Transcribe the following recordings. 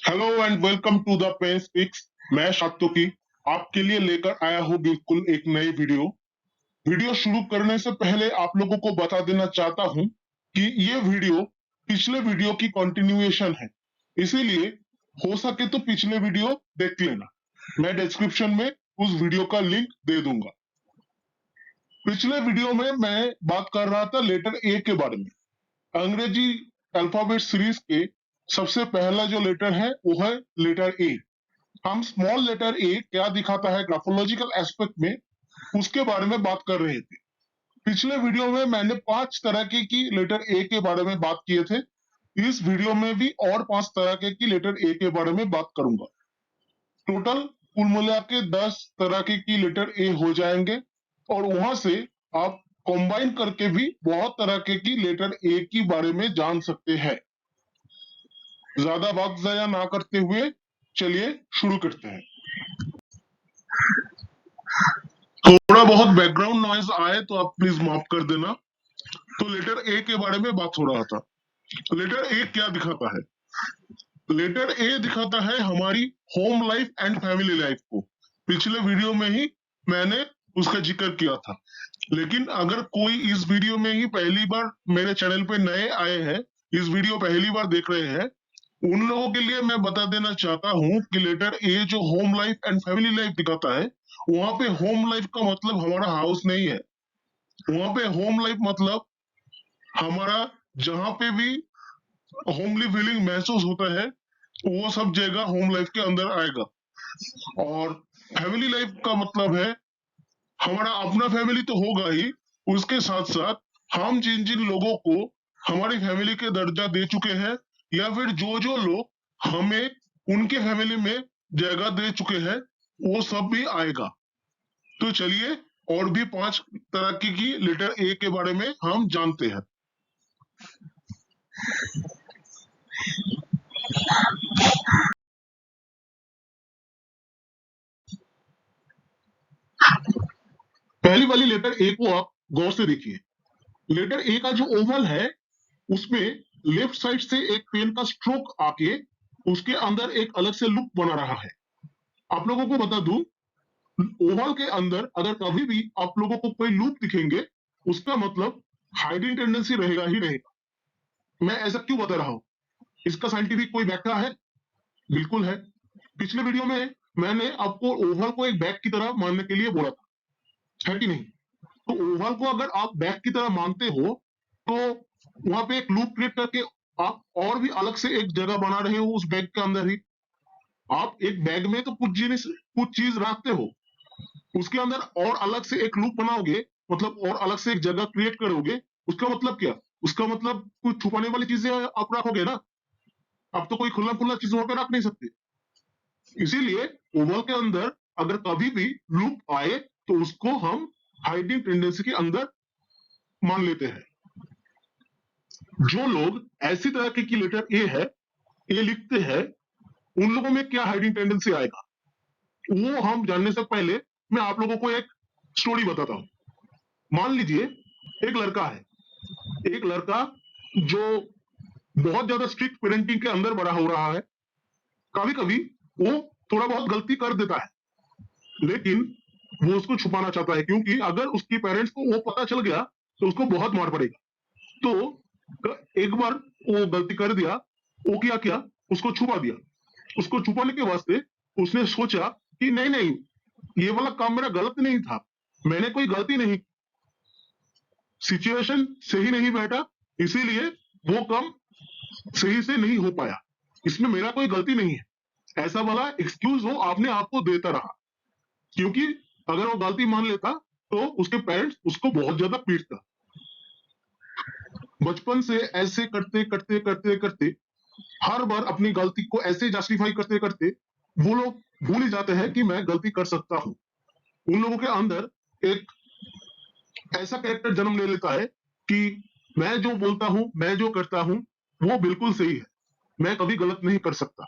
Hello and welcome to the Pen Speaks. मैं शात्विकी आपके लिए लेकर आया हूँ बिल्कुल एक नई वीडियो शुरू करने से पहले आप लोगों को बता देना चाहता हूँ कि ये वीडियो पिछले वीडियो की कंटिन्यूएशन है, इसीलिए हो सके तो पिछले वीडियो देख लेना। मैं डिस्क्रिप्शन में उस वीडियो का लिंक दे दूंगा। पिछले वीडियो में मैं बात कर रहा था लेटर ए के बारे में। अंग्रेजी अल्फाबेट सीरीज के सबसे पहला जो लेटर है वो है लेटर ए। हम स्मॉल लेटर ए क्या दिखाता है ग्राफोलॉजिकल एस्पेक्ट में, उसके बारे में बात कर रहे थे। पिछले वीडियो में मैंने 5 तरह की लेटर ए के बारे में बात किए थे। इस वीडियो में भी और 5 तरह की लेटर ए के बारे में बात करूंगा। टोटल कुल मिला के 10 तरह की लेटर ए हो जाएंगे और वहां से आप कंबाइन करके भी बहुत तरह की लेटर ए के बारे में जान सकते हैं। ज्यादा वक्त जाया ना करते हुए चलिए शुरू करते हैं। थोड़ा बहुत बैकग्राउंड नॉइज आए तो आप प्लीज माफ कर देना। तो लेटर ए के बारे में बात हो रहा था। लेटर ए क्या दिखाता है? लेटर ए दिखाता है हमारी home life and family life को। पिछले वीडियो में ही मैंने उसका जिक्र किया था, लेकिन अगर कोई इस वीडियो में ही पहली बार मेरे चैनल पे नए आए हैं, इस वीडियो पहली बार देख रहे हैं, उन लोगों के लिए मैं बता देना चाहता हूँ कि लेटर ए जो home life and family life दिखाता है, वहां पे होम लाइफ का मतलब हमारा हाउस नहीं है। वहां पे होम लाइफ मतलब हमारा जहां पे भी होमली फीलिंग महसूस होता है वो सब जगह होम लाइफ के अंदर आएगा। और फैमिली लाइफ का मतलब है हमारा अपना फैमिली तो होगा ही, उसके साथ साथ हम जिन जिन लोगों को हमारी फैमिली के दर्जा दे चुके हैं या फिर जो जो लोग हमें उनके फैमिली में जगह दे चुके हैं वो सब भी आएगा। तो चलिए और भी 5 तरह की लेटर ए के बारे में हम जानते हैं। पहली वाली लेटर ए को आप गौर से देखिए। लेटर ए का जो ओवल है उसमें लेफ्ट साइड से एक पेन का स्ट्रोक आके उसके अंदर एक अलग से लुक बना रहा है। आप लोगों को बता दूं, ओवल के अंदर अगर कभी भी आप लोगों को कोई लूप दिखेंगे उसका मतलब हाइडिंग टेंडेंसी रहेगा ही रहेगा। मैं ऐसा क्यों बता रहा हूं? इसका साइंटिफिक कोई व्याख्या है? बिल्कुल है। पिछले वीडियो में मैंने आपको ओवल को एक बैग की तरह मानने के लिए बोला था, है कि नहीं? तो ओवल को अगर आप बैग की तरह मानते हो तो वहां पे एक लूप क्रिएट करके आप और भी अलग से एक जगह बना रहे हो उस बैग के अंदर ही। आप एक बैग में तो कुछ चीज रखते हो, उसके अंदर और अलग से एक लूप बनाओगे, मतलब और अलग से एक जगह क्रिएट करोगे। उसका मतलब क्या? उसका मतलब कुछ छुपाने वाली चीजें आप रखोगे ना। आप तो कोई खुला खुला चीज वहां पे रख नहीं सकते। इसीलिए ओवल के अंदर अगर कभी भी लूप आए तो उसको हम हाइडिंग टेंडेंसी के अंदर मान लेते हैं। जो लोग ऐसी तरह की लेटर ए है ए लिखते हैं उन लोगों में क्या हाइडिंग टेंडेंसी आएगा वो हम जानने से पहले मैं आप लोगों को एक स्टोरी बताता हूं। मान लीजिए एक लड़का जो बहुत ज्यादा स्ट्रिक्ट पेरेंटिंग के अंदर बड़ा हो रहा है। कभी कभी वो थोड़ा बहुत गलती कर देता है, लेकिन वो उसको छुपाना चाहता है क्योंकि अगर उसकी पेरेंट्स को वो पता चल गया तो उसको बहुत मार पड़ेगा। तो एक बार वो गलती कर दिया, वो क्या किया, उसको छुपा दिया। उसको छुपाने के वास्ते उसने सोचा कि नहीं नहीं, ये वाला काम मेरा गलत नहीं था, मैंने कोई गलती नहीं, सिचुएशन सही नहीं बैठा, इसीलिए वो काम सही से नहीं हो पाया, इसमें मेरा कोई गलती नहीं है। ऐसा वाला एक्सक्यूज वो अपने आप को देता रहा, क्योंकि अगर वो गलती मान लेता तो उसके पेरेंट्स उसको बहुत ज्यादा पीटता। बचपन से ऐसे करते करते करते करते हर बार अपनी गलती को ऐसे जस्टिफाई करते करते वो लोग भूल ही जाते हैं कि मैं गलती कर सकता हूं। उन लोगों के अंदर एक ऐसा कैरेक्टर जन्म ले लेता है कि मैं जो बोलता हूं, मैं जो करता हूं वो बिल्कुल सही है, मैं कभी गलत नहीं कर सकता।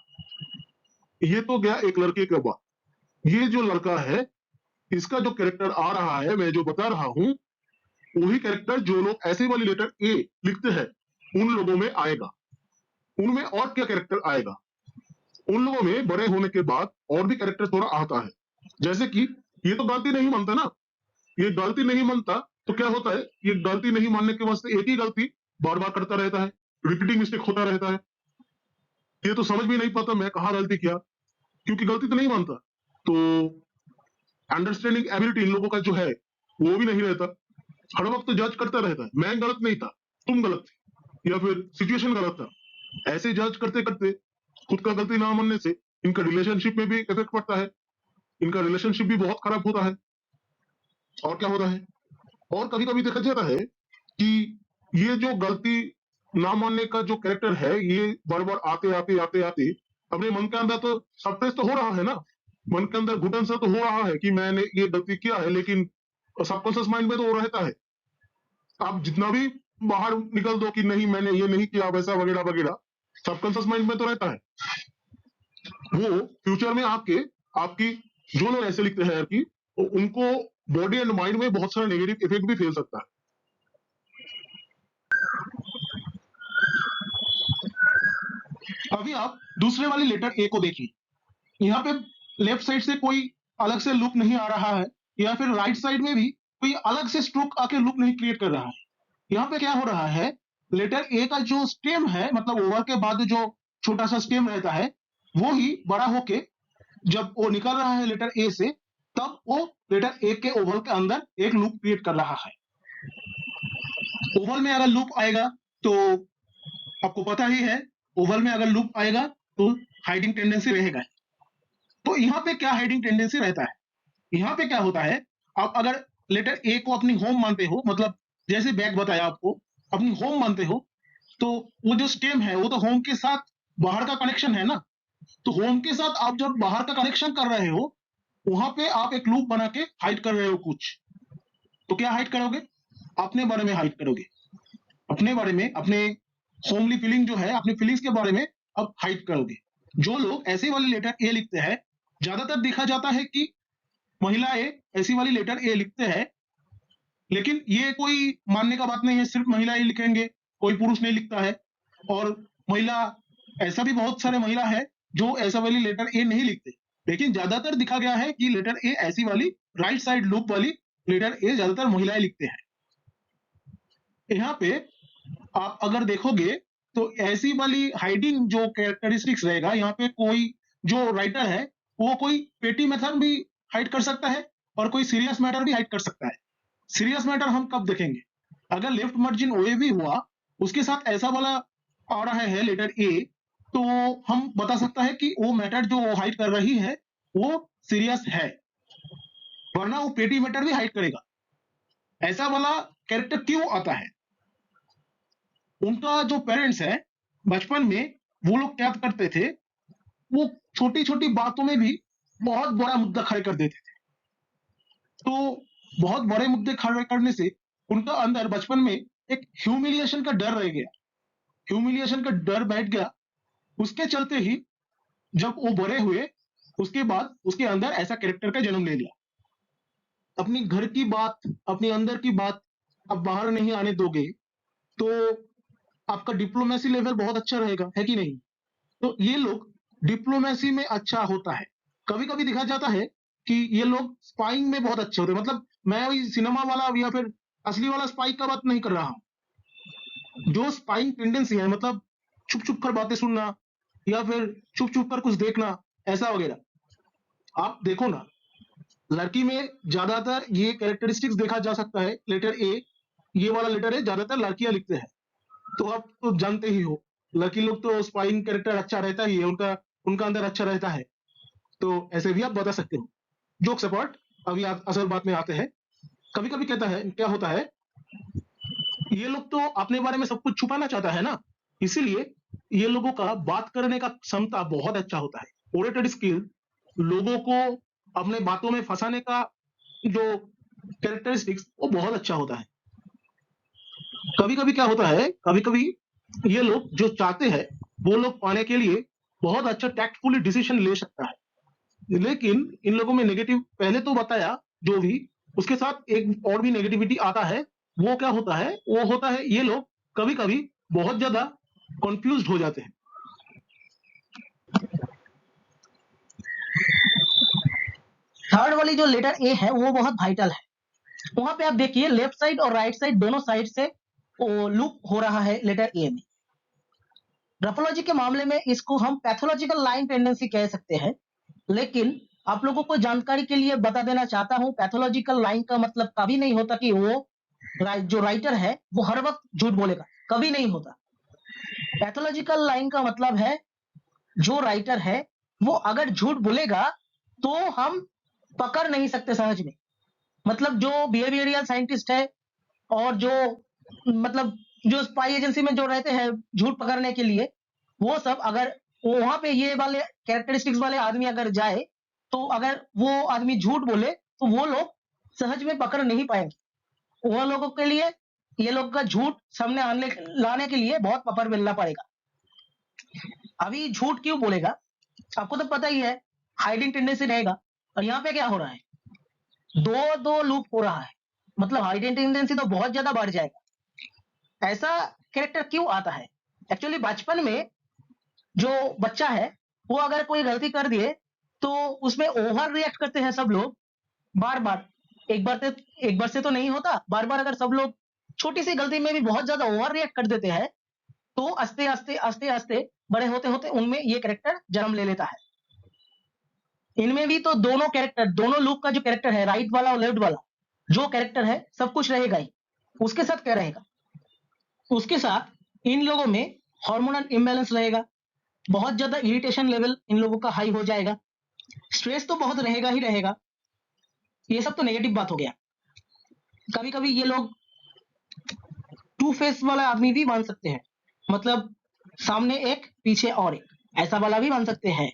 ये तो गया एक लड़के के बाद। ये जो लड़का है इसका जो कैरेक्टर आ रहा है, मैं जो बता रहा हूं, वही कैरेक्टर जो लोग ऐसे वाली लेटर ए लिखते हैं उन लोगों में आएगा। उनमें और क्या कैरेक्टर आएगा? उन लोगों में बड़े होने के बाद और भी कैरेक्टर थोड़ा आता है, जैसे कि ये तो गलती नहीं मानता ना, ये गलती नहीं मानता, तो क्या होता है, ये गलती नहीं मानने के वास्ते एक ही गलती बार बार करता रहता है, रिपीटिंग मिस्टेक होता रहता है, ये तो समझ भी नहीं पाता मैं कहाँ गलती किया, क्योंकि गलती तो नहीं मानता। तो अंडरस्टैंडिंग एबिलिटी इन लोगों का जो है वो भी नहीं रहता, हर वक्त जज करता रहता है, मैं गलत नहीं था, तुम गलत थे, या फिर सिचुएशन गलत था। ऐसे जज करते करते खुद का गलती ना मानने से इनका रिलेशनशिप में भी इफेक्ट पड़ता है, इनका रिलेशनशिप भी बहुत खराब होता है। और क्या होता है, और कभी कभी देखा जाता है कि ये जो गलती ना मानने का जो कैरेक्टर है, ये बार बार आते आते आते आते अपने मन के अंदर तो सप्रेस तो हो रहा है ना, मन के अंदर घुटन सा तो हो रहा है कि मैंने ये गलती किया है, लेकिन सबकॉन्शियस माइंड में तो वो रहता है। आप जितना भी बाहर निकल दो कि नहीं मैंने ये नहीं किया वैसा वगैरह वगैरह, सबकॉन्शियस माइंड में तो रहता है। वो फ्यूचर में आपकी जो लोग ऐसे लिखते हैं कि उनको बॉडी एंड माइंड में बहुत सारा नेगेटिव इफेक्ट भी फैल सकता है। अभी आप दूसरे वाली लेटर ए को देखिए, यहाँ पे लेफ्ट साइड से कोई अलग से लूप नहीं आ रहा है, या फिर राइट साइड में भी कोई अलग से स्ट्रोक आके लूप नहीं क्रिएट कर रहा है। यहाँ पे क्या हो रहा है, लेटर ए का जो स्टेम है, मतलब ओवर के बाद जो छोटा सा स्टेम रहता है, वो ही बड़ा होके जब वो निकल रहा है लेटर ए से, तब वो लेटर ए के ओवल के अंदर एक लूप क्रिएट कर रहा है। ओवल में अगर लूप आएगा तो आपको पता ही है, ओवल में अगर लूप आएगा तो हाइडिंग टेंडेंसी रहेगा। तो यहाँ पे क्या हाइडिंग टेंडेंसी रहता है, यहाँ पे क्या होता है, आप अगर लेटर ए को अपनी होम मानते हो, मतलब जैसे बैक बताया आपको, अपनी होम मानते हो, तो वो जो स्टेम है वो तो होम के साथ बाहर का कनेक्शन है ना। तो होम के साथ आप जब बाहर का कनेक्शन कर रहे हो, वहां पे आप एक लूप बना के हाइड कर रहे हो कुछ। तो क्या हाइड करोगे, अपने बारे में हाइड करोगे, अपने बारे में, अपने होमली फीलिंग जो है, अपनी फीलिंग्स के बारे में अब हाइड करोगे। जो लोग ऐसे वाले लेटर ए लिखते हैं, ज्यादातर देखा जाता है कि महिलाएं ऐसी वाली लेटर ए लिखते हैं, लेकिन ये कोई मानने का बात नहीं है, सिर्फ महिलाएं लिखेंगे, कोई पुरुष नहीं लिखता है। और महिला, ऐसा भी बहुत सारे महिला है जो ऐसा वाली लेटर ए नहीं लिखते, लेकिन ज्यादातर दिखा गया है कि लेटर ए ऐसी वाली राइट साइड लूप वाली लेटर ए ज्यादातर महिलाएं लिखते हैं। यहाँ पे आप अगर देखोगे तो ऐसी वाली हाइडिंग जो कैरेक्टरिस्टिक्स रहेगा, यहाँ पे कोई जो राइटर है वो कोई पेटी मेथड भी हाइड कर सकता है और कोई सीरियस मैटर भी हाइड कर सकता है। सीरियस मैटर हम कब देखेंगे, अगर लेफ्ट मार्जिन ओए भी हुआ, उसके साथ ऐसा वाला आ रहा है लेटर ए, तो हम बता सकता है कि वो मैटर जो वो हाइड कर रही है वो सीरियस है, वरना वो पेटी मैटर भी हाइड करेगा। ऐसा वाला कैरेक्टर क्यों आता है, उनका जो पेरेंट्स है बचपन में वो लोग क्या करते थे, वो छोटी छोटी बातों में भी बहुत बड़ा मुद्दा खड़े कर देते थे। तो बहुत बड़े मुद्दे खड़े करने से उनका अंदर बचपन में एक ह्यूमिलिएशन का डर रह गया, ह्यूमिलिएशन का डर बैठ गया। उसके चलते ही जब वो बड़े हुए, उसके बाद उसके अंदर ऐसा कैरेक्टर का जन्म ले लिया। अपनी घर की बात, अपने अंदर की बात अब बाहर नहीं आने दोगे तो आपका डिप्लोमेसी लेवल बहुत अच्छा रहेगा, है कि नहीं। तो ये लोग डिप्लोमेसी में अच्छा होता है। कभी कभी दिखा जाता है कि ये लोग स्पाइंग में बहुत अच्छे होते हैं, मतलब मैं वही सिनेमा वाला या फिर असली वाला स्पाई का बात नहीं कर रहा हूँ। जो स्पाइंग टेंडेंसी है, मतलब छुप छुप कर बातें सुनना या फिर छुप छुप कर कुछ देखना, ऐसा वगैरह। आप देखो ना, लड़की में ज्यादातर ये कैरेक्टरिस्टिक्स देखा जा सकता है। लेटर ए, ये वाला लेटर है, ज्यादातर लड़कियां लिखते हैं। तो आप तो जानते ही हो, लड़की लोग तो स्पाइंग कैरेक्टर अच्छा रहता ही है उनका, उनका अंदर अच्छा रहता है। तो ऐसे भी आप बता सकते हो। जोक्स अपार्ट, अभी आप असल बात में आते हैं। कभी कभी कहता है क्या होता है, ये लोग तो अपने बारे में सब कुछ छुपाना चाहता है ना, इसीलिए ये लोगों का बात करने का क्षमता बहुत अच्छा होता है। ओरेटरी स्किल, लोगों को अपने बातों में फंसाने का जो कैरेक्टरिस्टिक्स, वो बहुत अच्छा होता है। कभी कभी क्या होता है, कभी कभी ये लोग जो चाहते हैं वो लोग पाने के लिए बहुत अच्छा टैक्टफुली डिसीजन ले सकता है। लेकिन इन लोगों में नेगेटिव, पहले तो बताया जो भी, उसके साथ एक और भी नेगेटिविटी आता है। वो क्या होता है, वो होता है ये लोग कभी कभी बहुत ज्यादा कंफ्यूज हो जाते हैं। थर्ड वाली जो लेटर ए है वो बहुत वाइटल है। वहां पे आप देखिए लेफ्ट साइड और राइट साइड दोनों साइड से लूप हो रहा है लेटर ए में। ग्राफोलॉजी के मामले में इसको हम पैथोलॉजिकल लाइन टेंडेंसी कह सकते हैं, लेकिन आप लोगों को जानकारी के लिए बता देना चाहता हूं पैथोलॉजिकल लाइन का मतलब कभी नहीं होता कि वो जो राइटर है वो हर वक्त झूठ बोलेगा, कभी नहीं होता। पैथोलॉजिकल लाइन का मतलब है जो राइटर है वो अगर झूठ बोलेगा तो हम पकड़ नहीं सकते सहज में। मतलब जो बिहेवियरल साइंटिस्ट है और जो मतलब जो स्पाई एजेंसी में जो रहते हैं झूठ पकड़ने के लिए, वो सब अगर वहां पे ये वाले कैरेक्टरिस्टिक्स वाले आदमी अगर जाए तो अगर वो आदमी झूठ बोले तो वो लोग सहज में पकड़ नहीं पाएंगे। वो लोगों के लिए ये लोग का झूठ सामने लाने के लिए बहुत पकड़ मिलना पड़ेगा। अभी झूठ क्यों बोलेगा आपको तो पता ही है, हाइडिंग टेंडेंसी रहेगा। और यहाँ पे क्या हो रहा है, दो दो लूप हो रहा है, मतलब हाइडिंग टेंडेंसी तो बहुत ज्यादा बढ़ जाएगा। ऐसा कैरेक्टर क्यों आता है? एक्चुअली बचपन में जो बच्चा है वो अगर कोई गलती कर दिए तो उसमें ओवर रिएक्ट करते हैं सब लोग बार बार। एक बार से तो नहीं होता, बार बार अगर सब लोग छोटी सी गलती में भी बहुत ज्यादा ओवर रिएक्ट कर देते हैं तो आस्ते आस्ते आस्ते आस्ते बड़े होते होते उनमें ये कैरेक्टर जन्म ले लेता है। इनमें भी तो दोनों कैरेक्टर, दोनों लूप का जो कैरेक्टर है राइट वाला और लेफ्ट वाला जो कैरेक्टर है सब कुछ रहेगा ही। उसके साथ क्या रहेगा, उसके साथ इन लोगों में हार्मोनल इम्बैलेंस रहेगा, बहुत ज्यादा इरिटेशन लेवल इन लोगों का हाई हो जाएगा, स्ट्रेस तो बहुत रहेगा ही रहेगा। ये सब तो नेगेटिव बात हो गया। कभी कभी ये लोग टू फेस वाला आदमी भी बन सकते हैं, मतलब सामने एक पीछे और एक, ऐसा वाला भी बन सकते हैं।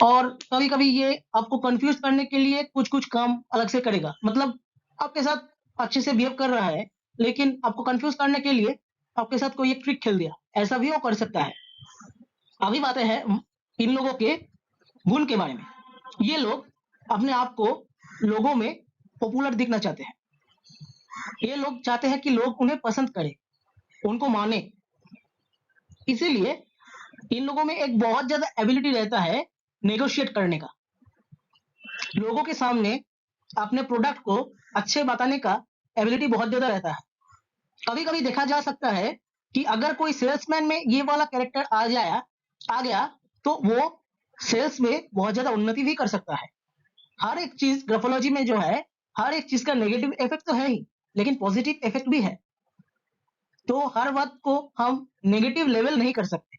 और कभी कभी ये आपको कंफ्यूज करने के लिए कुछ कुछ काम अलग से करेगा, मतलब आपके साथ अच्छे से बिहेव कर रहा है लेकिन आपको कंफ्यूज करने के लिए आपके साथ कोई एक ट्रिक खेल दिया, ऐसा भी वो कर सकता है। अभी बातें हैं इन लोगों के गुण के बारे में। ये लोग अपने आप को लोगों में पॉपुलर दिखना चाहते हैं, ये लोग चाहते हैं कि लोग उन्हें पसंद करें, उनको माने। इसीलिए इन लोगों में एक बहुत ज्यादा एबिलिटी रहता है नेगोशिएट करने का, लोगों के सामने अपने प्रोडक्ट को अच्छे बताने का एबिलिटी बहुत ज्यादा रहता है। कभी कभी देखा जा सकता है कि अगर कोई सेल्समैन में ये वाला कैरेक्टर आ गया तो वो सेल्स में बहुत ज्यादा उन्नति भी कर सकता है। हर एक चीज ग्राफोलॉजी में जो है हर एक चीज का नेगेटिव इफेक्ट तो है ही, लेकिन पॉजिटिव इफेक्ट भी है। तो हर बात को हम नेगेटिव लेवल नहीं कर सकते।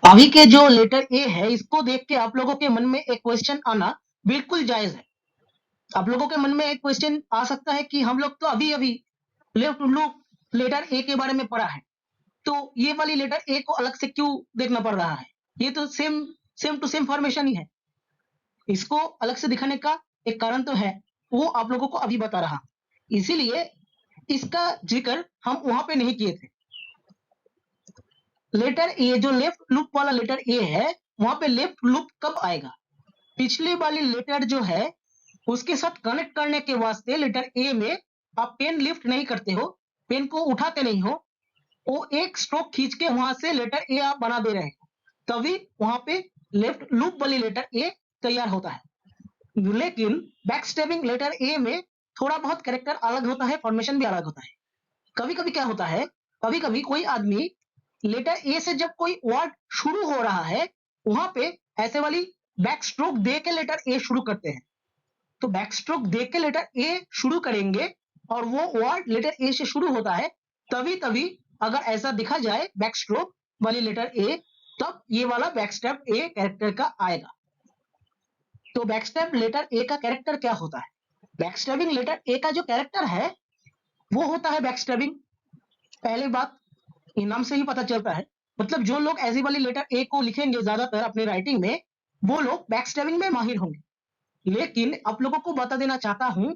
अभी के जो लेटर ए है इसको देख के आप लोगों के मन में एक क्वेश्चन आना बिल्कुल जायज है। आप लोगों के मन में एक क्वेश्चन आ सकता है कि हम लोग तो अभी अभी लेफ्ट लूप लेटर ए के बारे में पढ़ा है, तो ये वाली लेटर ए को अलग से क्यों देखना पड़ रहा है? ये तो same same to same formation ही है। इसको अलग से दिखाने का एक कारण तो है, वो आप लोगों को अभी बता रहा। इसीलिए इसका जिक्र हम वहां पे नहीं किए थे। लेटर ए जो लेफ्ट लूप वाला लेटर ए है वहां पे लेफ्ट लूप कब आएगा? पिछली वाली लेटर जो है उसके साथ कनेक्ट करने के वास्ते लेटर ए में आप पेन लिफ्ट नहीं करते हो, पेन को उठाते नहीं हो, वो एक स्ट्रोक खींच के वहां से लेटर ए आप बना दे रहे हैं, तभी वहां पे लेफ्ट लूप वाली लेटर ए तैयार होता है। लेकिन बैकस्टेबिंग लेटर ए में थोड़ा बहुत कैरेक्टर अलग होता है, फॉर्मेशन भी अलग होता है। कभी कभी क्या होता है, कभी कभी कोई आदमी लेटर ए से जब कोई वर्ड शुरू हो रहा है वहां पे ऐसे वाली बैक स्ट्रोक दे के लेटर ए शुरू करते हैं। तो बैक स्ट्रोक दे के लेटर ए शुरू करेंगे और वो वर्ड लेटर ए से शुरू होता है, तभी तभी अगर ऐसा दिखा जाए बैक स्ट्रोक वाली लेटर ए तब ये वाला बैकस्टेप ए कैरेक्टर का आएगा। तो बैकस्टेप लेटर ए का कैरेक्टर क्या होता है? बैकस्टेबिंग लेटर ए का जो कैरेक्टर है वो होता है बैकस्टेबिंग। पहली बात नाम से ही पता चलता है, मतलब जो लोग ऐसी वाली लेटर ए को लिखेंगे ज्यादातर अपने राइटिंग में वो लोग बैकस्टेबिंग में माहिर होंगे। लेकिन आप लोगों को बता देना चाहता हूं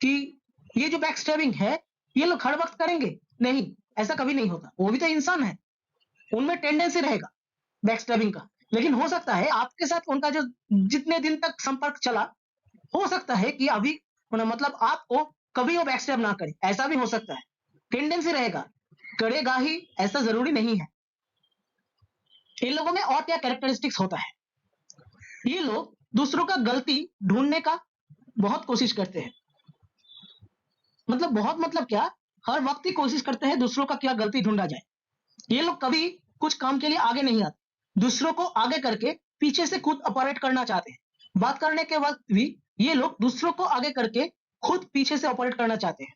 कि ये जो बैकस्टेबिंग है ये लोग हर वक्त करेंगे नहीं, ऐसा कभी नहीं होता। वो भी तो इंसान है, उनमें टेंडेंसी रहेगा बैकस्टेबिंग का, लेकिन हो सकता है आपके साथ उनका जो जितने दिन तक संपर्क चला हो सकता है कि अभी मतलब आपको कभी वो बैकस्टेप ना करे, ऐसा भी हो सकता है। टेंडेंसी रहेगा, करेगा ही ऐसा जरूरी नहीं है। इन लोगों में और क्या कैरेक्टरिस्टिक्स होता है, ये लोग दूसरों का गलती ढूंढने का बहुत कोशिश करते हैं। मतलब बहुत मतलब क्या, हर वक्त ही कोशिश करते हैं दूसरों का क्या गलती ढूंढा जाए। ये लोग कभी कुछ काम के लिए आगे नहीं आते, दूसरों को आगे करके पीछे से खुद ऑपरेट करना चाहते हैं। बात करने के वक्त भी ये लोग दूसरों को आगे करके खुद पीछे से ऑपरेट करना चाहते हैं।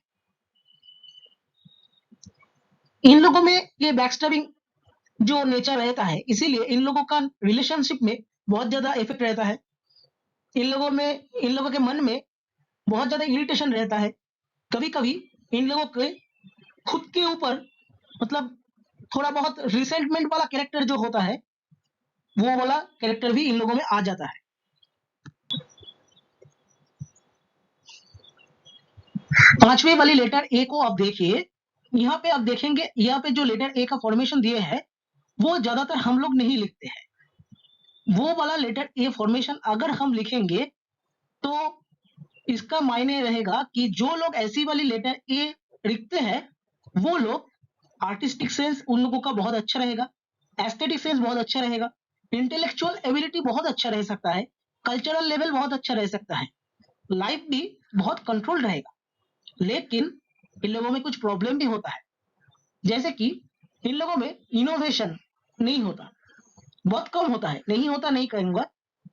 इन लोगों में ये बैकस्टैबिंग जो नेचर रहता है, इसीलिए इन लोगों का रिलेशनशिप में बहुत ज्यादा इफेक्ट रहता है। इन लोगों के मन में बहुत ज्यादा इरिटेशन रहता है। कभी कभी इन लोगों के खुद के ऊपर मतलब थोड़ा बहुत रिसेंटमेंट वाला कैरेक्टर जो होता है, वो वाला कैरेक्टर भी इन लोगों में आ जाता है। पांचवे वाली लेटर ए को आप देखिए, यहाँ पे आप देखेंगे, यहाँ पे जो लेटर ए का फॉर्मेशन दिए है वो ज्यादातर हम लोग नहीं लिखते हैं। वो वाला लेटर ए फॉर्मेशन अगर हम लिखेंगे तो इसका मायने रहेगा कि जो लोग ऐसी वाली लेटर ए लिखते हैं वो लोग आर्टिस्टिक सेंस उन लोगों का बहुत अच्छा रहेगा, एस्थेटिक सेंस बहुत अच्छा रहेगा, इंटेलेक्चुअल एबिलिटी बहुत अच्छा रह सकता है, कल्चरल लेवल बहुत अच्छा रह सकता है, लाइफ भी बहुत कंट्रोल रहेगा। लेकिन इन लोगों में कुछ प्रॉब्लम भी होता है, जैसे कि इन लोगों में इनोवेशन नहीं होता, बहुत कम होता है। नहीं होता नहीं कहूंगा,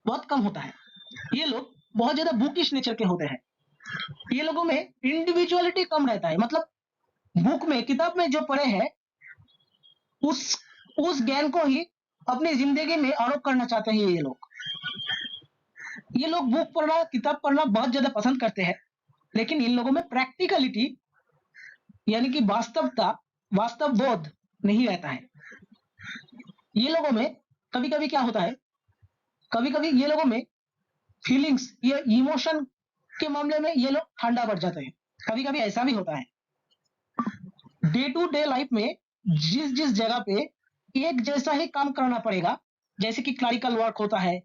बहुत कम होता है। ये लोग बहुत ज्यादा बुकिश नेचर के होते हैं। ये लोगों में इंडिविजुअलिटी कम रहता है, मतलब बुक में किताब में जो पढ़े हैं उस ज्ञान को ही अपनी जिंदगी में आरोप करना चाहते हैं। ये लोग बुक पढ़ना, किताब पढ़ना बहुत ज्यादा पसंद करते हैं, लेकिन इन लोगों में प्रैक्टिकलिटी यानी कि वास्तव बोध नहीं रहता है। ये लोगों में कभी कभी क्या होता है, कभी कभी ये लोगों में फीलिंग्स या इमोशन के मामले में ये लोग ठंडा पड़ जाते हैं। कभी कभी ऐसा भी होता है। डे टू डे लाइफ में जिस जिस जगह पे एक जैसा ही काम करना पड़ेगा, जैसे कि क्लरिकल वर्क होता है,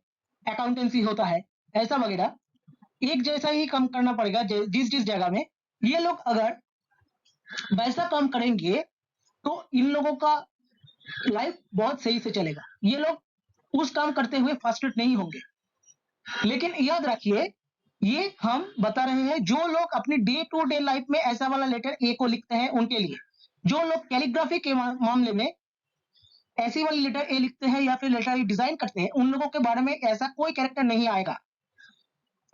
अकाउंटेंसी होता है, ऐसा वगैरह एक जैसा ही काम करना पड़ेगा जिस जिस जगह में। ये लोग अगर वैसा काम करेंगे तो इन लोगों का लाइफ बहुत सही से चलेगा। ये लोग उस काम करते हुए फ्रस्ट्रेट नहीं होंगे। लेकिन याद रखिए, ये हम बता रहे हैं जो लोग अपनी डे टू डे लाइफ में ऐसा वाला लेटर ए को लिखते हैं उनके लिए। जो लोग कैलीग्राफी के मामले में ऐसी वाली लेटर ए लिखते हैं या फिर लेटर ए डिजाइन करते हैं, उन लोगों के बारे में ऐसा कोई कैरेक्टर नहीं आएगा।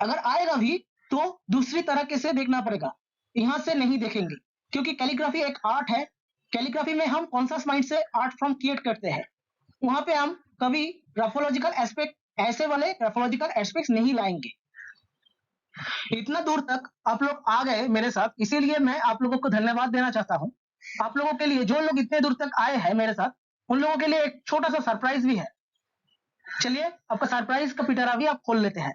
अगर आएगा भी तो दूसरी तरीके से देखना पड़ेगा, यहाँ से नहीं देखेंगे, क्योंकि कैलीग्राफी एक आर्ट है। कैलीग्राफी में हम कॉन्शियस माइंड से आर्ट फॉर्म क्रिएट करते हैं। वहां पे हम कभी ग्राफोलॉजिकल एस्पेक्ट, ऐसे वाले ग्राफोलॉजिकल एस्पेक्ट्स नहीं लाएंगे। इतना दूर तक आप लोग आ गए मेरे साथ, इसीलिए मैं आप लोगों को धन्यवाद देना चाहता हूँ। आप लोगों के लिए, जो लोग इतने दूर तक आए हैं मेरे साथ, उन लोगों के लिए एक छोटा सा सरप्राइज भी है। चलिए आपका सरप्राइज का पिटारा भी आप खोल लेते हैं।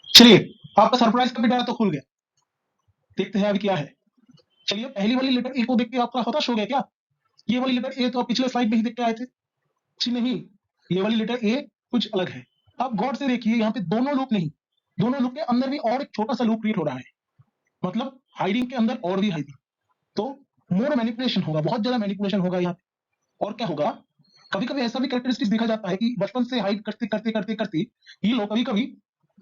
चलिए आपका सरप्राइज का पिटारा तो खुल गया, देखते हैं अभी क्या है। चलिए पहली वाली लेटर ए को देख के आपका हताश हो गया क्या? ये वाली लेटर ए तो आप पिछले स्लाइड में ही देख के आए थे। जी नहीं, ये वाली लेटर ए कुछ अलग है। आप गौर से देखिए, यहाँ पे दोनों लूप नहीं, दोनों लूप के अंदर भी और एक छोटा सा लूप क्रिएट हो रहा है। मतलब हाइडिंग के अंदर और भी हाइडिंग, तो मोर मैनिपुलेशन होगा, बहुत ज्यादा मैनिपुलेशन होगा यहाँ पे। और क्या होगा, कभी कभी ऐसा भी कैरेक्टरिस्टिक्स देखा जाता है कि बचपन से हाइड करते करते करते करते ये लोग कभी कभी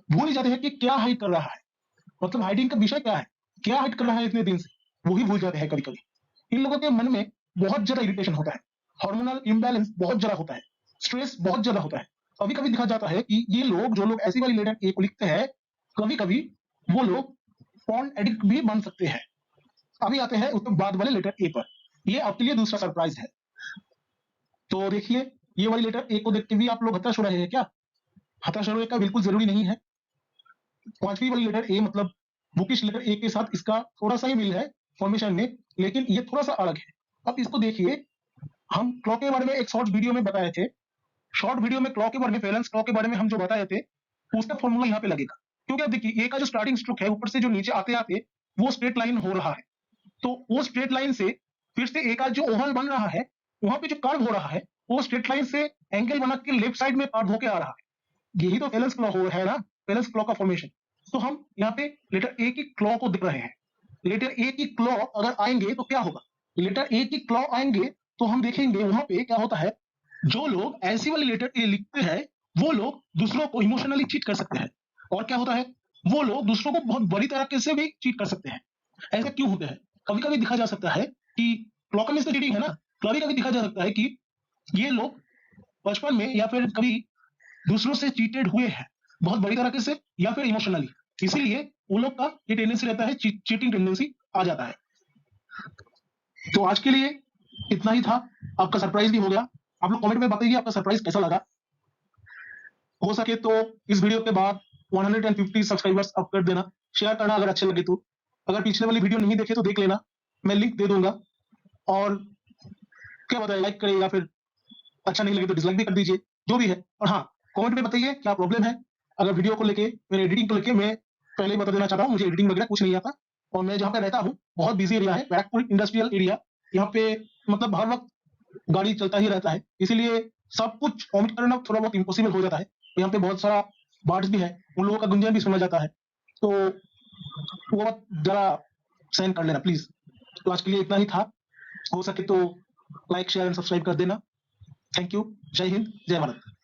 भूल ही जाते हैं कि क्या हाइड कर रहा है, मतलब हाइडिंग का विषय क्या है, क्या हाइड कर रहा है इतने दिन से, वो ही भूल जाते हैं कभी कभी। इन लोगों के मन में बहुत ज्यादा इरिटेशन होता है, हार्मोनल इम्बैलेंस बहुत ज्यादा होता है, स्ट्रेस बहुत ज्यादा होता है। कभी कभी देखा जाता है कि ये लोग, जो लोग ऐसी वाली लेटर ए को लिखते हैं, कभी कभी वो लोग पॉर्न एडिक्ट भी बन सकते हैं। अभी आते हैं उसके बाद वाले लेटर ए पर। ये आपके लिए दूसरा सरप्राइज है। तो देखिए, ये वाली लेटर ए को देख के भी आप लोग हताश हो रहे हैं क्या? हताश होने का बिल्कुल जरूरी नहीं है। पांचवी वाली लेटर ए मतलब बुकिश लेटर ए के साथ इसका थोड़ा सा ही मिल है फॉर्मेशन में, लेकिन ये थोड़ा सा अलग है। अब इसको देखिए, हम क्लॉक के बारे में एक शॉर्ट वीडियो में बताए थे। शॉर्ट वीडियो में क्लॉक के बारे में, वैलेंस क्लॉक के बारे में हम जो बताए थे, उसका फॉर्मूला यहाँ पे लगेगा। क्योंकि अब देखिए, ए का जो स्टार्टिंग स्ट्रोक है, ऊपर से जो नीचे आते आते वो स्ट्रेट लाइन हो रहा है, तो वो स्ट्रेट लाइन से फिर से ए का जो ओवल बन रहा है, वहां पे जो कर्व हो रहा है, वो स्ट्रेट लाइन से एंगल बना के लेफ्ट साइड में कर्व होके आ रहा है। यही तो वैलेंस क्लॉक है ना, वैलेंस क्लॉक का फॉर्मेशन। तो हम यहाँ पे लेटर ए की क्लॉ को देख रहे हैं। लेटर ए की क्लॉ अगर आएंगे तो क्या होगा? लेटर ए की क्लॉ आएंगे तो हम देखेंगे वहां पे क्या होता है, जो लोग ऐसी वाली लेटर ए लिखते हैं वो लोग दूसरों को इमोशनली चीट कर सकते हैं। और क्या होता है, वो लोग दूसरों को बहुत बड़ी तरीके से भी चीट कर सकते हैं। ऐसा क्यों होता है? कभी कभी दिखा जा सकता है कि क्लॉकनेस तो चीटिंग है ना, कभी कभी दिखा जा सकता है कि ये लोग बचपन में या फिर कभी दूसरों से चीटेड हुए हैं बहुत बड़ी तरीके से या फिर इमोशनली, इसीलिए उन लोग का ये टेंडेंसी रहता है, चीटिंग टेंडेंसी आ जाता है। तो आज के लिए इतना ही था, आपका सरप्राइज भी हो गया। आप लोग कमेंट में बताइए आपका सरप्राइज कैसा लगा। हो सके तो इस वीडियो के बाद 150 सब्सक्राइबर्स अप कर देना, शेयर करना अगर अच्छे लगे तो। अगर पिछले वाली वीडियो नहीं देखे तो देख लेना, मैं लिंक दे दूंगा। और क्या बताए, लाइक करें या फिर अच्छा नहीं लगे तो डिसलाइक भी कर दीजिए, जो भी है। और हाँ, कमेंट में बताइए क्या प्रॉब्लम है। अगर वीडियो को लेके, मेरे एडिटिंग को लेके, मैं पहले ही बता देना चाहता हूँ, मुझे एडिटिंग वगैरह कुछ नहीं आता। और मैं जहाँ पे रहता हूँ बहुत बिजी एरिया है, बैरकपुर इंडस्ट्रियल एरिया। यहाँ पे मतलब हर वक्त गाड़ी चलता ही रहता है, इसीलिए सब कुछ omit करना थोड़ा बहुत इम्पॉसिबल हो जाता है। यहाँ पे बहुत सारा बर्ड्स भी है, उन लोगों का गुंजन भी सुना जाता है, तो वो बात जरा सहन कर लेना प्लीज। तो आज के लिए इतना ही था। हो सके तो लाइक शेयर एंड सब्सक्राइब कर देना। Thank you. जय हिंद, जय भारत।